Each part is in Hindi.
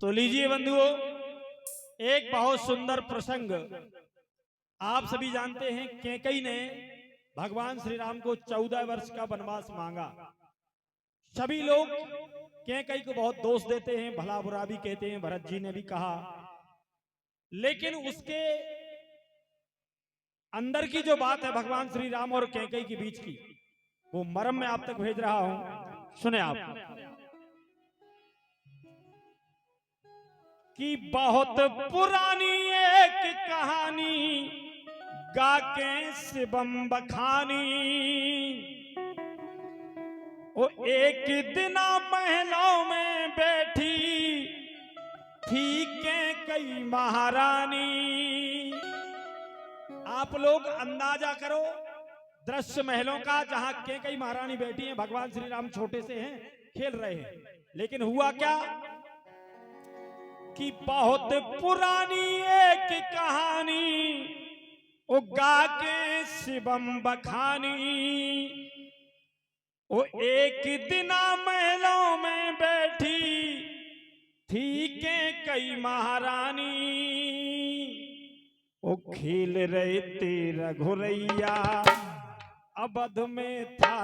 तो लीजिए बंधुओं, एक बहुत सुंदर प्रसंग। आप सभी जानते हैं कैकई ने भगवान श्री राम को 14 वर्ष का वनवास मांगा। सभी लोग कैकई को बहुत दोष देते हैं, भला बुरा भी कहते हैं, भरत जी ने भी कहा। लेकिन उसके अंदर की जो बात है भगवान श्री राम और कैकई के बीच की, वो मर्म में आप तक भेज रहा हूं, सुने आप। कि बहुत पुरानी एक कहानी गा के शिवम बखानी, वो एक दिना महलों में बैठी थी कैकई महारानी। आप लोग अंदाजा करो दृश्य महलों का, जहां कैकई महारानी बैठी हैं, भगवान श्री राम छोटे से हैं, खेल रहे हैं। लेकिन हुआ क्या कि बहुत पुरानी एक कहानी वो गा के शिवम बखानी, वो एक दिना महलों में बैठी थी कैकई महारानी। वो खेल रहे थे रघुरैया, अवध में था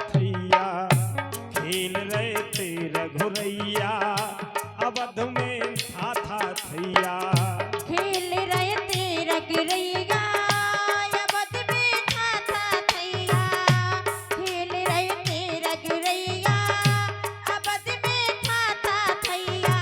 थैया। खेल रहे थे रघुरैया, अवध में था थैया। खेल रहे थे रघुरैया, अवध में था थैया। खेल रहे थे रघुरैया, अवध में था थैया।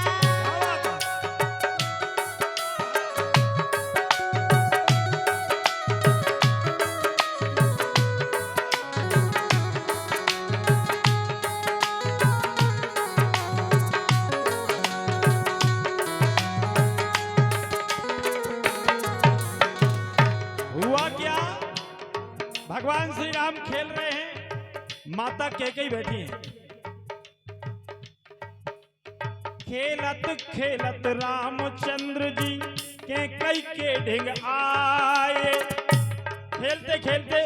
हुआ क्या, भगवान श्री राम खेल रहे हैं, माता कैकई बैठी हैं। खेलत खेलत रामचंद्र जी कैकई के ढिंग आए। खेलते खेलते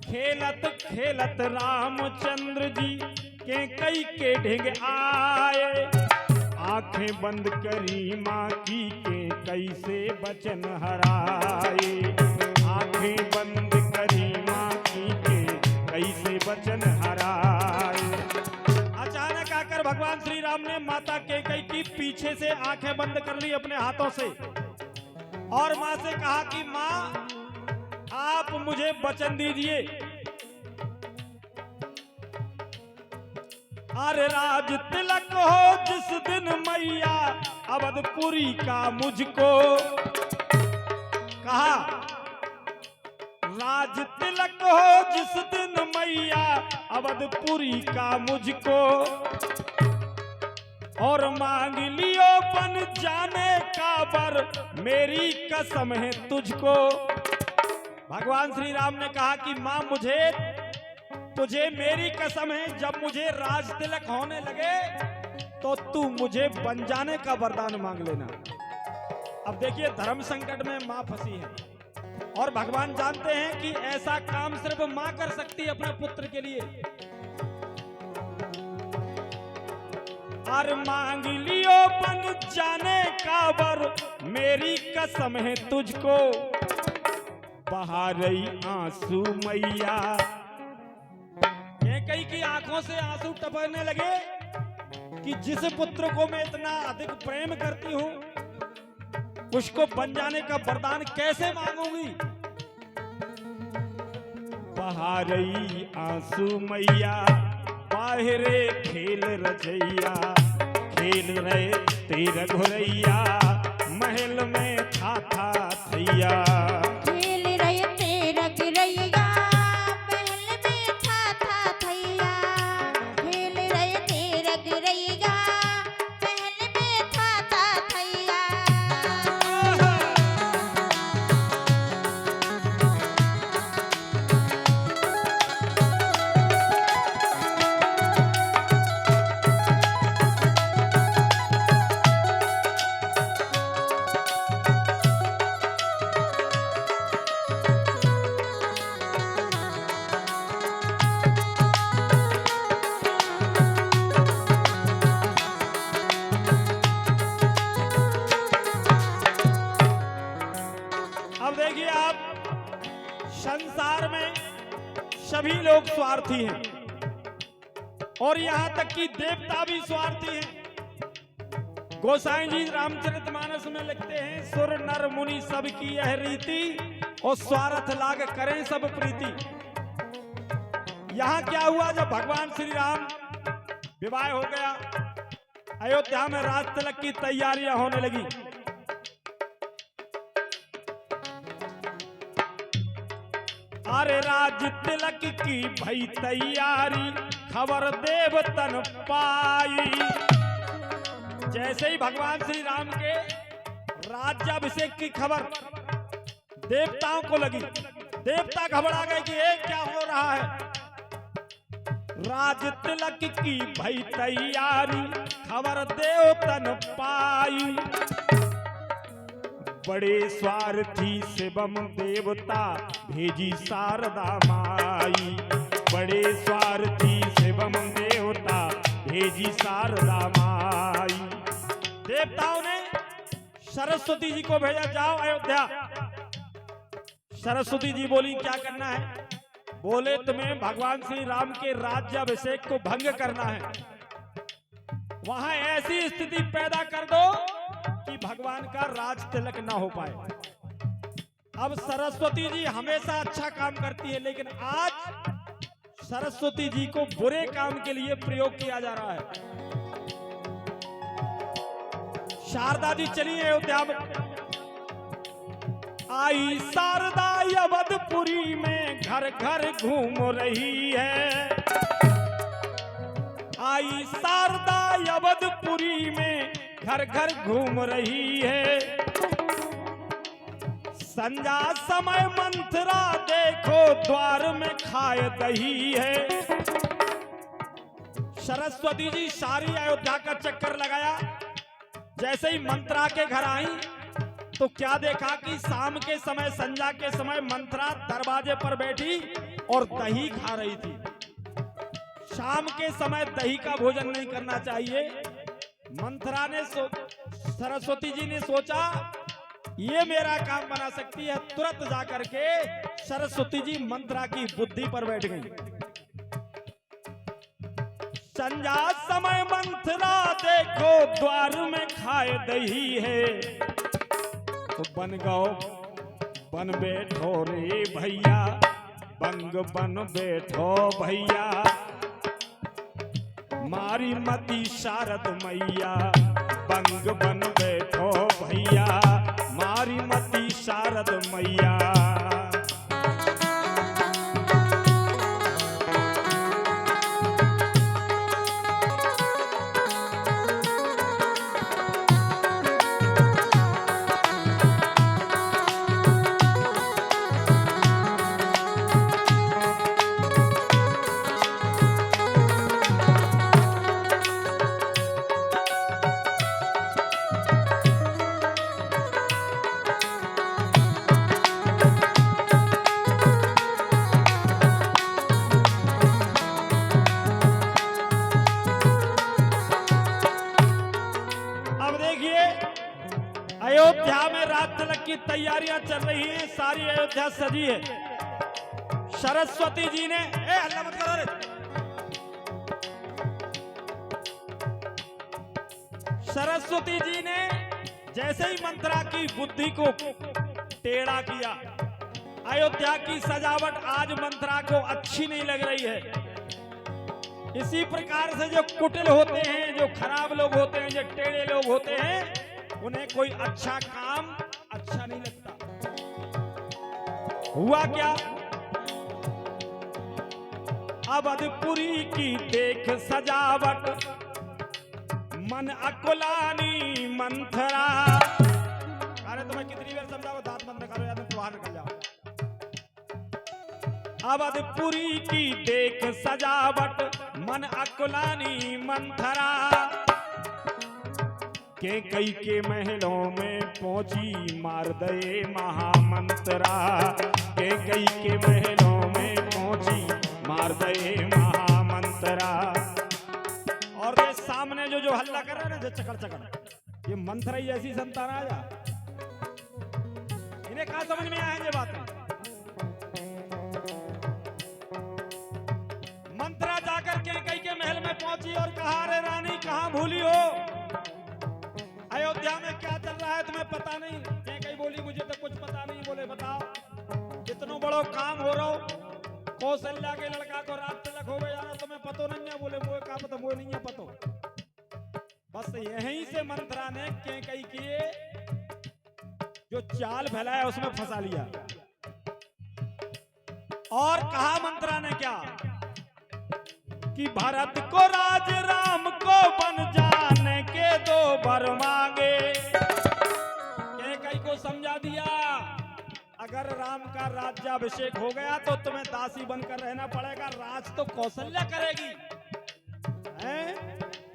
खेलत खेलत रामचंद्र जी कैकई के ढिंग आए। आंखें बंद करी माँ की कैकई से बचन हराए। आंखें बंद करी माँ की कैकई से बचन हराए। अचानक आकर भगवान श्री राम ने माता कैकई की पीछे से आंखें बंद कर ली अपने हाथों से, और माँ से कहा कि माँ आप मुझे वचन दीजिए, अरे राज तिलक हो जिस दिन मैया अवधपुरी का मुझको। कहा राज तिलक हो जिस दिन मैया अवधपुरी का मुझको, और मांग लियो बन जाने का वर मेरी कसम है तुझको। भगवान श्री राम ने कहा कि मां तुझे मेरी कसम है, जब मुझे राज तिलक होने लगे तो तू मुझे बन जाने का वरदान मांग लेना। अब देखिए धर्म संकट में मां फंसी है, और भगवान जानते हैं कि ऐसा काम सिर्फ मां कर सकती है अपने पुत्र के लिए। और मांग लियो बन जाने का वर मेरी कसम है तुझको। बहा रही आंसू मैया, कैकई की आंखों से आंसू टपकने लगे कि जिस पुत्र को मैं इतना अधिक प्रेम करती हूं उसको बन जाने का वरदान कैसे मांगूंगी। बहा रही आंसू मैया, बाहरे खेल रचैया। खेल रहे थे रघुरैया, महल में था थैया। खेल रहे थे रघुरैया, महल में था थैया। खेल रहे थे रघुरैया, महल में था थैया। सभी लोग स्वार्थी हैं और यहाँ तक कि देवता भी स्वार्थी हैं। गोसाई जी रामचरितमानस में लिखते हैं, सुर नर मुनि सब की यह रीति और स्वार्थ लाग करें सब प्रीति। यहाँ क्या हुआ, जब भगवान श्री राम विवाह हो गया, अयोध्या में राज तिलक की तैयारियां होने लगी। अरे राज तिलक की भई तैयारी, खबर देवतन पाई। जैसे ही भगवान श्री राम के राज्याभिषेक की खबर देवताओं को लगी, देवता घबरा गए कि ये क्या हो रहा है। राज तिलक की भई तैयारी, खबर देवतन पाई। बड़े स्वार्थी शिवम देवता, भेजी शारदा माई। बड़े स्वार्थी शिवम देवता, भेजी शारदा माई। देवताओं ने सरस्वती जी को भेजा, जाओ अयोध्या। सरस्वती जी बोली क्या करना है? बोले तुम्हें भगवान श्री राम के राज्याभिषेक को भंग करना है। वहां ऐसी स्थिति पैदा कर दो कि भगवान का राज तिलक ना हो पाए। अब सरस्वती जी हमेशा अच्छा काम करती है, लेकिन आज सरस्वती जी को बुरे काम के लिए प्रयोग किया जा रहा है। शारदा जी चली अयोध्या में, आई शारदा अवधपुरी में, घर घर घूम रही है। आई शारदा अवधपुरी में, घर घर घूम रही है। संध्या समय मंथरा देखो, द्वार में खाए दही है। सरस्वती जी सारी अयोध्या का चक्कर लगाया। जैसे ही मंत्रा के घर आई तो क्या देखा कि शाम के समय, संध्या के समय मंत्रा दरवाजे पर बैठी और दही खा रही थी। शाम के समय दही का भोजन नहीं करना चाहिए। मंत्रा ने सरस्वती जी ने सोचा ये मेरा काम बना सकती है। तुरंत जाकर के सरस्वती जी मंत्रा की बुद्धि पर बैठ गई। संध्या समय मंथरा देखो, द्वार में खाए दही है। तो बन गो बन बैठो रे भैया, बंग बन बैठो भैया। मारी मती शारद मैया, बंग बन बैठो भैया। मारी मती शारद मैया। अयोध्या में राज तिलक की तैयारियां चल रही हैं, सारी अयोध्या सजी है। सरस्वती जी ने हल्ला मत करो रे। सरस्वती जी ने जैसे ही मंत्रा की बुद्धि को टेढ़ा किया, अयोध्या की सजावट आज मंत्रा को अच्छी नहीं लग रही है। इसी प्रकार से जो कुटिल होते हैं, जो खराब लोग होते हैं, जो टेढ़े लोग होते हैं, उन्हें कोई अच्छा काम अच्छा नहीं लगता। हुआ क्या, अवधपुरी की देख सजावट, मन अकुलानी मंथरा। अरे तुम्हें कितनी बार समझाओ, दांत बंद करो या तो बाहर निकल जाओ। अवधपुरी की देख सजावट, मन अकुलानी मंथरा। के कई के महलों में पहुंची, मार दे महामंत्रा। के कई के महलों में पहुंची, मार दे महामंत्रा। और ये सामने जो हल्ला कर रहा है ना, जो चकड़ चकड़, ये मंत्रा ही ऐसी संतान आया। इन्हें कहाँ समझ में आया ये बात? में पहुंची और कहा, अरे रानी कहाँ भूली हो, अयोध्या में क्या चल रहा है तुम्हें पता नहीं? कहीं बोली मुझे तो कुछ पता नहीं। बोले बताओ, इतना बड़ो काम हो रहा हो, कौशल्या के लड़का को रात तिलक हो गया, तुम्हें पतो नहीं है? बोले वो का पता, वो नहीं है पतो। बस यहीं से मंत्रा ने कई किए जो चाल फैलाया उसमें फंसा लिया। और कहा मंत्रा ने क्या कि भरत को राज राम को बन जाने के 2 वर मांगे। कई को समझा दिया, अगर राम का राज्याभिषेक हो गया तो तुम्हें दासी बनकर रहना पड़ेगा, राज तो कौशल्या करेगी। हैं?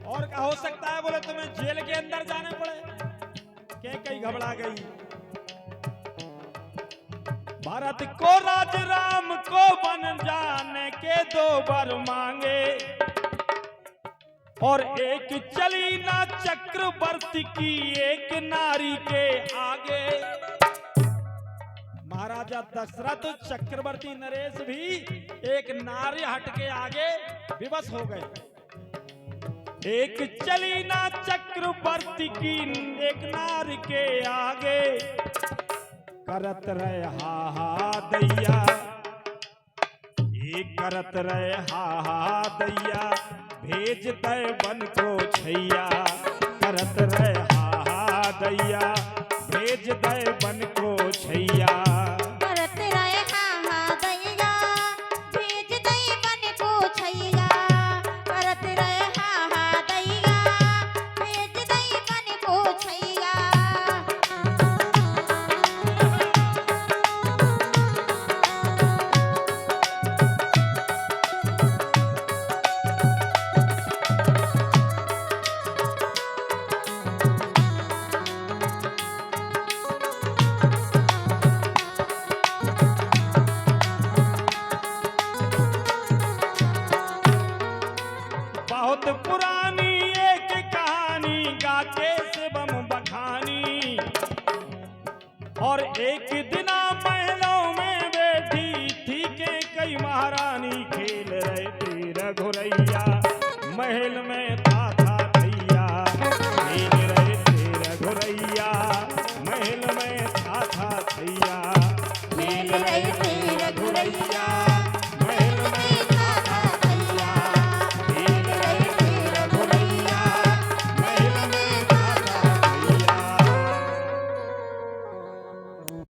और क्या हो सकता है? बोले तुम्हें जेल के अंदर जाने पड़े। कई घबरा गई। भारत को राज राम को बन जाने के 2 वर मांगे, और एक चली ना चक्रवर्ती की एक नारी के आगे। महाराजा दशरथ चक्रवर्ती नरेश भी एक नारी हट के आगे विवश हो गए। एक चली ना चक्रवर्ती की एक नारी के आगे, करत रहे हा हा दैया, ये करत रहे हा हा दैया, भेज दे बन को छैया। करत रहे हा हा दैया, भेज दे बन को छैया। करत रहे हा हा दैया, भेज दे बन को छैया। करत रहे हा हा दैया, भेज दे बन को छैया। बहुत पुरानी एक कहानी गाके शिवम बखानी, और एक दिना महलों में बैठी थी के कई महारानी, खेल रहे थे रघुरैया महल